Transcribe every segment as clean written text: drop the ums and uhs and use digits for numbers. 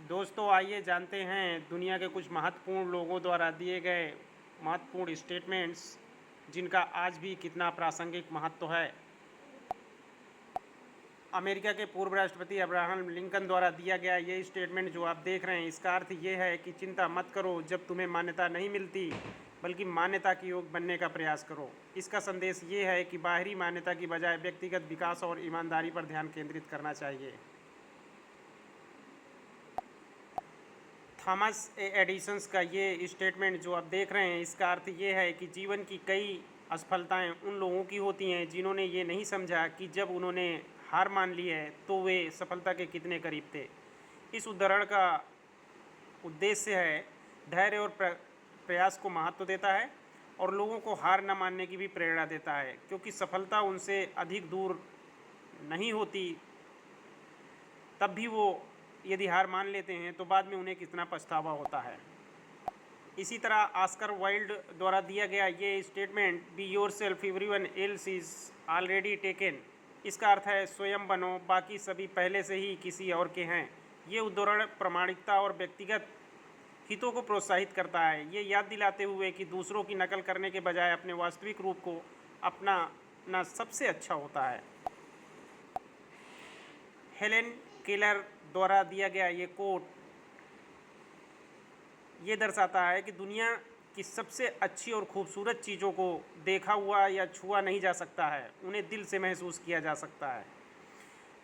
दोस्तों आइए जानते हैं दुनिया के कुछ महत्वपूर्ण लोगों द्वारा दिए गए महत्वपूर्ण स्टेटमेंट्स जिनका आज भी कितना प्रासंगिक महत्व है। अमेरिका के पूर्व राष्ट्रपति अब्राहम लिंकन द्वारा दिया गया ये स्टेटमेंट जो आप देख रहे हैं, इसका अर्थ ये है कि चिंता मत करो जब तुम्हें मान्यता नहीं मिलती, बल्कि मान्यता के योग बनने का प्रयास करो। इसका संदेश ये है कि बाहरी मान्यता की बजाय व्यक्तिगत विकास और ईमानदारी पर ध्यान केंद्रित करना चाहिए। थॉमस एडिसन्स का ये स्टेटमेंट जो आप देख रहे हैं, इसका अर्थ ये है कि जीवन की कई असफलताएं उन लोगों की होती हैं जिन्होंने ये नहीं समझा कि जब उन्होंने हार मान ली है तो वे सफलता के कितने करीब थे। इस उदाहरण का उद्देश्य है धैर्य और प्रयास को महत्व देता है और लोगों को हार न मानने की भी प्रेरणा देता है, क्योंकि सफलता उनसे अधिक दूर नहीं होती। तब भी वो यदि हार मान लेते हैं तो बाद में उन्हें कितना पछतावा होता है। इसी तरह ऑस्कर वाइल्ड द्वारा दिया गया ये statement, be your self everyone else is already taken, इसका अर्थ है स्वयं बनो, बाकी सभी पहले से ही किसी और के हैं। ये उदाहरण प्रामाणिकता और व्यक्तिगत हितों को प्रोत्साहित करता है, ये याद दिलाते हुए कि दूसरों की नकल करने के बजाय अपने वास्तविक रूप को अपनाना सबसे अच्छा होता है। हेलेन केलर द्वारा दिया गया ये कोट ये दर्शाता है कि दुनिया की सबसे अच्छी और खूबसूरत चीज़ों को देखा हुआ या छुआ नहीं जा सकता है, उन्हें दिल से महसूस किया जा सकता है।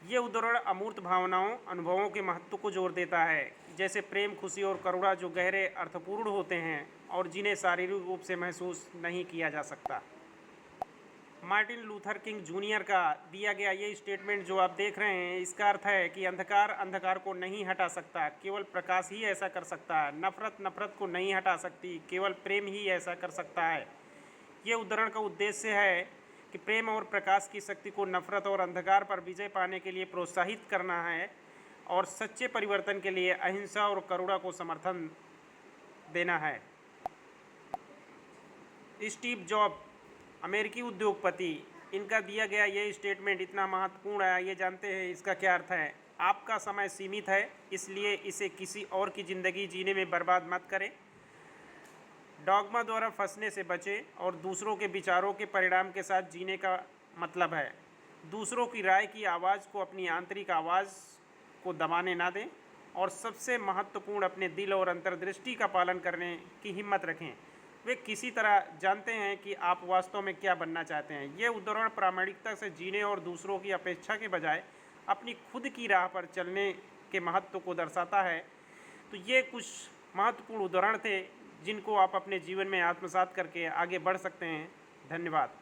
ये उदाहरण अमूर्त भावनाओं अनुभवों के महत्व को जोर देता है, जैसे प्रेम, खुशी और करुणा, जो गहरे अर्थपूर्ण होते हैं और जिन्हें शारीरिक रूप से महसूस नहीं किया जा सकता। मार्टिन लूथर किंग जूनियर का दिया गया ये स्टेटमेंट जो आप देख रहे हैं, इसका अर्थ है कि अंधकार अंधकार को नहीं हटा सकता, केवल प्रकाश ही ऐसा कर सकता है। नफरत नफरत को नहीं हटा सकती, केवल प्रेम ही ऐसा कर सकता है। ये उदाहरण का उद्देश्य है कि प्रेम और प्रकाश की शक्ति को नफरत और अंधकार पर विजय पाने के लिए प्रोत्साहित करना है और सच्चे परिवर्तन के लिए अहिंसा और करुणा को समर्थन देना है। स्टीव जॉब, अमेरिकी उद्योगपति, इनका दिया गया ये स्टेटमेंट इतना महत्वपूर्ण है, ये जानते हैं इसका क्या अर्थ है। आपका समय सीमित है, इसलिए इसे किसी और की ज़िंदगी जीने में बर्बाद मत करें। डॉगमा द्वारा फंसने से बचें और दूसरों के विचारों के परिणाम के साथ जीने का मतलब है दूसरों की राय की आवाज़ को अपनी आंतरिक आवाज़ को दबाने ना दें, और सबसे महत्वपूर्ण अपने दिल और अंतर्दृष्टि का पालन करने की हिम्मत रखें। वे किसी तरह जानते हैं कि आप वास्तव में क्या बनना चाहते हैं। ये उदाहरण प्रामाणिकता से जीने और दूसरों की अपेक्षा के बजाय अपनी खुद की राह पर चलने के महत्व को दर्शाता है। तो ये कुछ महत्वपूर्ण उदाहरण थे जिनको आप अपने जीवन में आत्मसात करके आगे बढ़ सकते हैं। धन्यवाद।